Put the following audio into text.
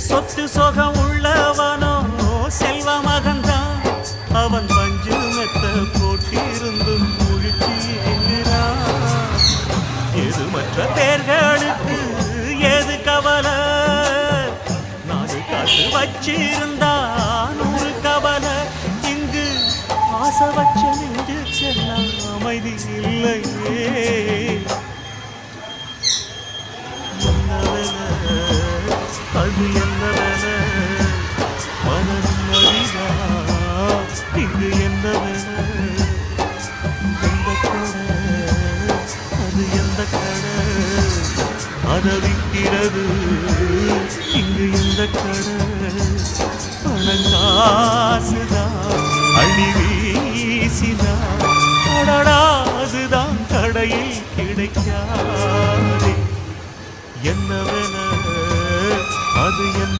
சொத்து சொகம் உள்ளவனோ செல்வ மகன்தான். அவன் பஞ்சு மெத்த போட்டிருந்தும் முழிச்சு எங்கிறான். எது மற்ற பேர்களுக்கு ஏது கவலை, நாடு காசு வச்சிருந்தா 100 கவலை. இங்கு ஆசை வச்ச நெஞ்சுக்கெல்லாம் அமைதி இல்லையே. அது என்ன வேலை மனம் அறிவா, இங்கு என்ன வேலை எந்த கடை, அது எந்த கடை அதை விற்கிறது இங்கு எந்த கடை. பணங்காசுதான் அள்ளி வீசிதான் அடடாதுதான் கடையில் கிடைக்காதே. என்ன வேலை அது என்ன